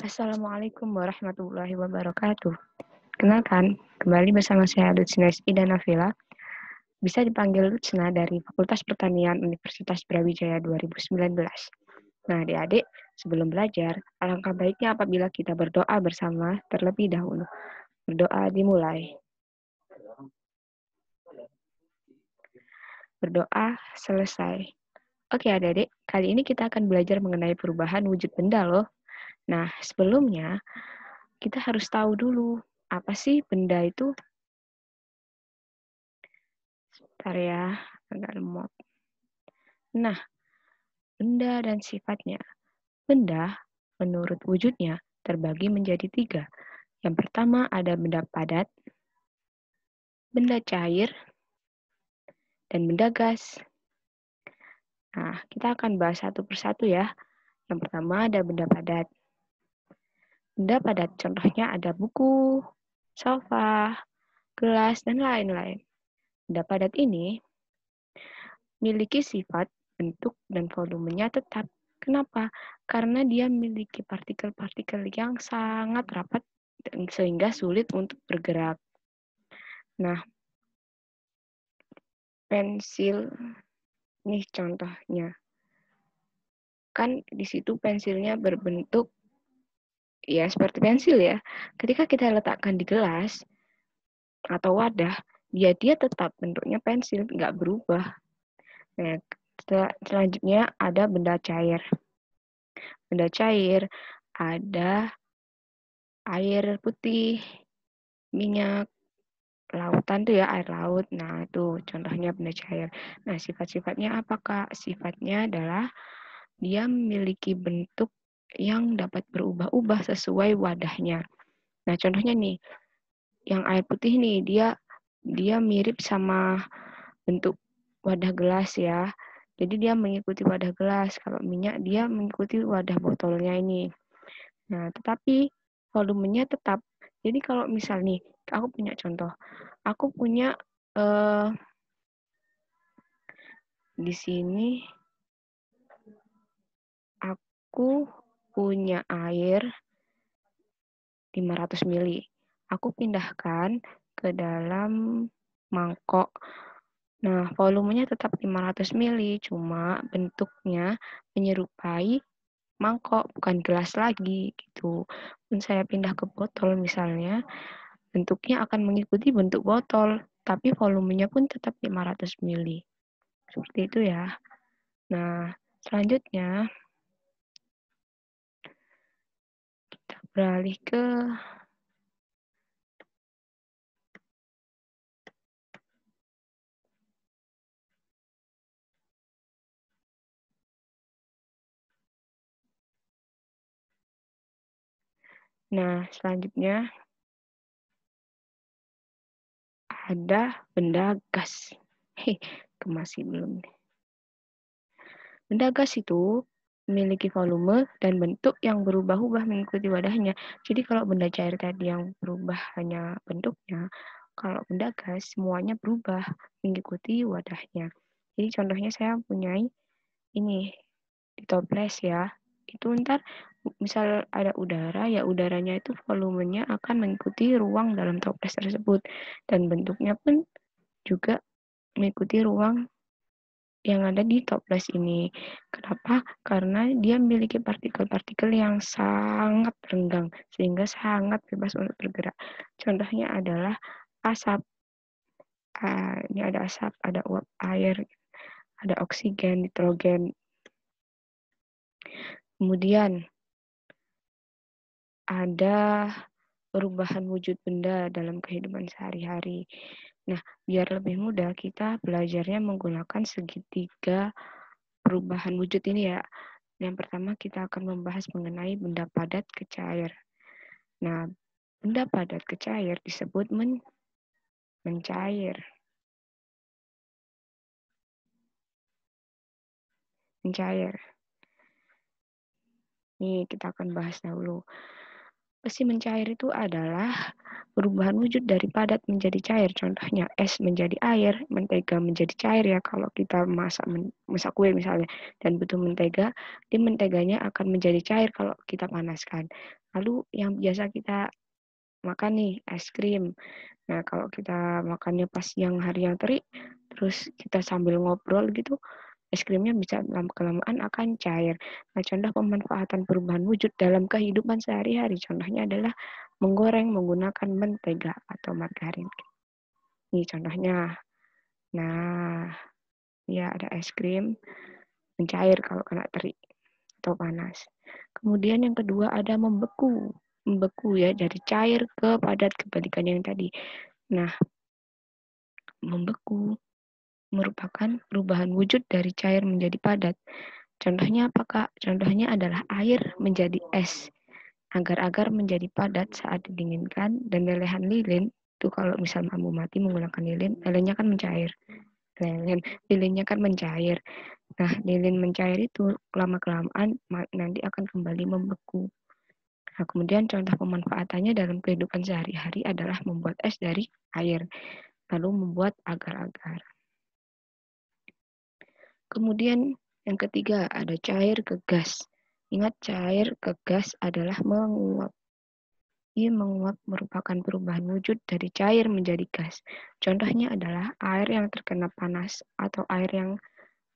Assalamualaikum warahmatullahi wabarakatuh. Kenalkan, kembali bersama saya Lucinus Ida Nafila, bisa dipanggil Lucina dari Fakultas Pertanian Universitas Brawijaya 2019. Nah, adik-adik, sebelum belajar, alangkah baiknya apabila kita berdoa bersama terlebih dahulu. Berdoa dimulai. Berdoa selesai. Oke adik-adik, kali ini kita akan belajar mengenai perubahan wujud benda loh. Nah, sebelumnya kita harus tahu dulu, apa sih benda itu? Bentar ya, agak lemot. Nah, benda dan sifatnya. Benda, menurut wujudnya, terbagi menjadi 3. Yang pertama ada benda padat, benda cair, dan benda gas. Nah, kita akan bahas satu persatu ya. Yang pertama ada benda padat. Benda padat contohnya ada buku, sofa, gelas, dan lain-lain. Benda padat ini memiliki sifat, bentuk, dan volumenya tetap. Kenapa? Karena dia memiliki partikel-partikel yang sangat rapat sehingga sulit untuk bergerak. Nah, pensil, nih contohnya. Kan di situ pensilnya berbentuk ya seperti pensil ya. Ketika kita letakkan di gelas atau wadah, dia tetap bentuknya pensil, nggak berubah. Nah, selanjutnya ada benda cair. Benda cair ada air putih, minyak, lautan tuh ya, air laut. Nah, itu contohnya benda cair. Nah, sifat-sifatnya apa, Kak? Sifatnya adalah dia memiliki bentuk yang dapat berubah-ubah sesuai wadahnya. Nah, contohnya nih, yang air putih nih, dia mirip sama bentuk wadah gelas ya. Jadi dia mengikuti wadah gelas. Kalau minyak dia mengikuti wadah botolnya ini. Nah, tetapi volumenya tetap. Jadi kalau misal nih, aku punya contoh. Aku punya di sini aku punya air 500 ml. Aku pindahkan ke dalam mangkok. Nah, volumenya tetap 500 ml, cuma bentuknya menyerupai mangkok, bukan gelas lagi gitu. Dan saya pindah ke botol misalnya, bentuknya akan mengikuti bentuk botol, tapi volumenya pun tetap 500 ml. Seperti itu ya. Nah, selanjutnya kita beralih ke selanjutnya ada benda gas. Masih belum. Benda gas itu memiliki volume dan bentuk yang berubah-ubah mengikuti wadahnya. Jadi kalau benda cair tadi yang berubah hanya bentuknya, kalau benda gas semuanya berubah mengikuti wadahnya. Jadi contohnya saya punya ini di toples ya. Itu ntar misal ada udara, ya udaranya itu volumenya akan mengikuti ruang dalam toples tersebut. Dan bentuknya pun juga mengikuti ruang yang ada di toples ini. Kenapa? Karena dia memiliki partikel-partikel yang sangat renggang, sehingga sangat bebas untuk bergerak. Contohnya adalah asap. Ini ada asap, ada uap air, ada oksigen, nitrogen. Kemudian ada perubahan wujud benda dalam kehidupan sehari-hari. Nah, biar lebih mudah, kita belajarnya menggunakan segitiga perubahan wujud ini ya. Yang pertama kita akan membahas mengenai benda padat ke cair. Nah, benda padat ke cair disebut mencair. Mencair. Nih, kita akan bahas dahulu. Besi mencair itu adalah perubahan wujud dari padat menjadi cair. Contohnya es menjadi air, mentega menjadi cair ya kalau kita masak kue misalnya dan butuh mentega, di menteganya akan menjadi cair kalau kita panaskan. Lalu yang biasa kita makan nih es krim. Nah, kalau kita makannya pas siang hari yang terik, terus kita sambil ngobrol gitu, es krimnya bisa lama-kelamaan akan cair. Nah, contoh pemanfaatan perubahan wujud dalam kehidupan sehari-hari. Contohnya adalah menggoreng menggunakan mentega atau margarin. Ini contohnya. Nah, ya ada es krim mencair kalau kena terik atau panas. Kemudian yang kedua ada membeku. Membeku ya, dari cair ke padat kebalikan yang tadi. Nah, membeku merupakan perubahan wujud dari cair menjadi padat. Contohnya apa, Kak? Contohnya adalah air menjadi es. Agar-agar menjadi padat saat didinginkan dan lelehan lilin, itu kalau misal kamu mati menggunakan lilin, lilinnya kan mencair. Lilinnya kan mencair. Nah, lilin mencair itu lama-kelamaan nanti akan kembali membeku. Nah, kemudian contoh pemanfaatannya dalam kehidupan sehari-hari adalah membuat es dari air, lalu membuat agar-agar. Kemudian yang ketiga ada cair ke gas. Ingat cair ke gas adalah menguap. Ia menguap merupakan perubahan wujud dari cair menjadi gas. Contohnya adalah air yang terkena panas atau air yang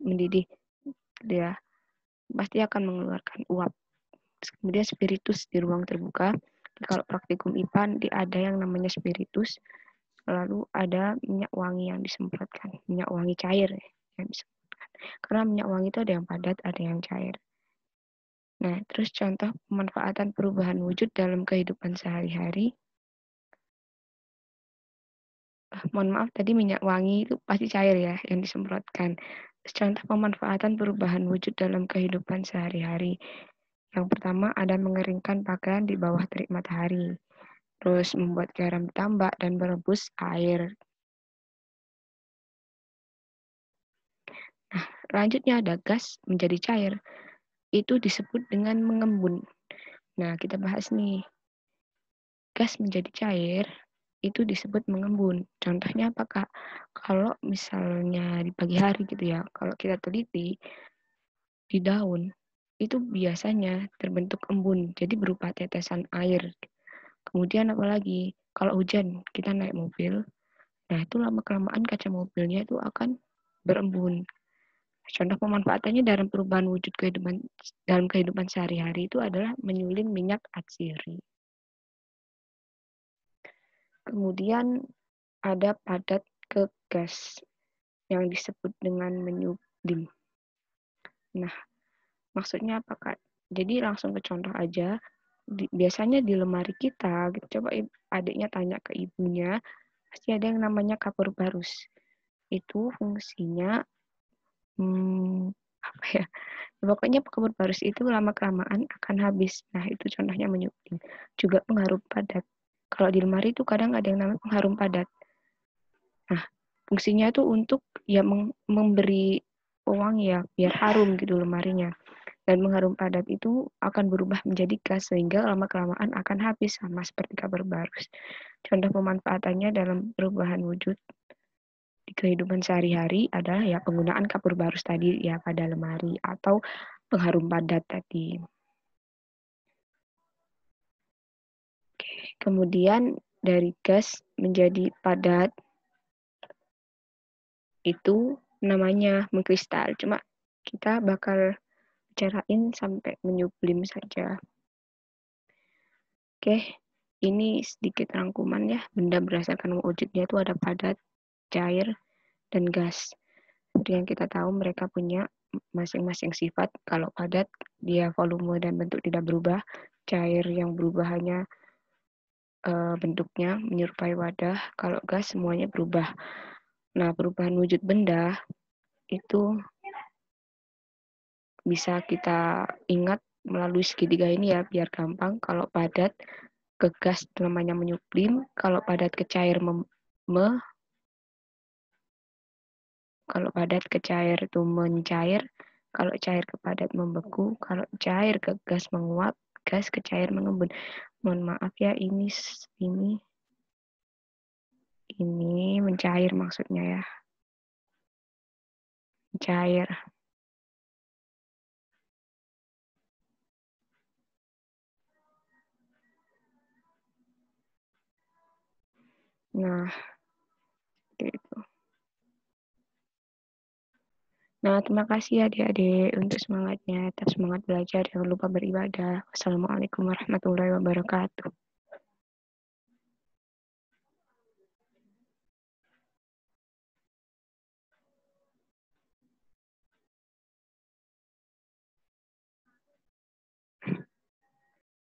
mendidih. Dia pasti akan mengeluarkan uap. Kemudian spiritus di ruang terbuka. Kalau praktikum IPA ada yang namanya spiritus. Lalu ada minyak wangi yang disemprotkan. Minyak wangi cair yang disemprotkan. Karena minyak wangi itu ada yang padat, ada yang cair. Nah, terus contoh pemanfaatan perubahan wujud dalam kehidupan sehari-hari. Mohon maaf, tadi minyak wangi itu pasti cair ya, yang disemprotkan. Terus contoh pemanfaatan perubahan wujud dalam kehidupan sehari-hari. Yang pertama ada mengeringkan pakaian di bawah terik matahari. Terus membuat garam tambak dan merebus air. Nah, selanjutnya ada gas menjadi cair. Itu disebut dengan mengembun. Nah, kita bahas nih. Gas menjadi cair itu disebut mengembun. Contohnya apa, Kak? Kalau misalnya di pagi hari gitu ya, kalau kita teliti di daun itu biasanya terbentuk embun, jadi berupa tetesan air. Kemudian apalagi kalau hujan kita naik mobil, nah itu lama-kelamaan kaca mobilnya itu akan berembun. Contoh pemanfaatannya dalam perubahan wujud dalam kehidupan sehari-hari itu adalah menyulin minyak atsiri. Kemudian ada padat ke gas yang disebut dengan menyublim. Nah, maksudnya apa, Kak? Jadi langsung ke contoh aja. Biasanya di lemari kita, gitu, coba adiknya tanya ke ibunya, pasti ada yang namanya kapur barus. Itu fungsinya, apa ya? Pokoknya kapur barus itu lama-kelamaan akan habis. Nah, itu contohnya menyublim. Juga pengharum padat. Kalau di lemari itu kadang ada yang namanya pengharum padat. Nah, fungsinya itu untuk ya memberi pewangi ya, biar harum gitu lemarinya. Dan mengharum padat itu akan berubah menjadi gas sehingga lama-kelamaan akan habis sama seperti kapur barus. Contoh pemanfaatannya dalam perubahan wujud di kehidupan sehari-hari adalah ya penggunaan kapur barus tadi ya pada lemari atau pengharum padat tadi. Kemudian dari gas menjadi padat itu namanya mengkristal. Cuma kita bakal bicarain sampai menyublim saja. Oke, ini sedikit rangkuman ya. Benda berdasarkan wujudnya itu ada padat, cair, dan gas. Seperti yang kita tahu mereka punya masing-masing sifat. Kalau padat, dia volume dan bentuk tidak berubah. Cair yang berubah hanya bentuknya menyerupai wadah. Kalau gas semuanya berubah. Nah, perubahan wujud benda itu bisa kita ingat melalui segitiga ini ya, biar gampang. Kalau padat ke gas namanya menyublim, kalau padat ke cair kalau padat ke cair itu mencair, kalau cair ke padat membeku, kalau cair ke gas menguap, gas ke cair mengembun. Mohon maaf ya, ini mencair maksudnya ya. Mencair. Nah, gitu. Nah, terima kasih adik-adik untuk semangatnya. Tetap semangat belajar, jangan lupa beribadah. Wassalamualaikum warahmatullahi wabarakatuh.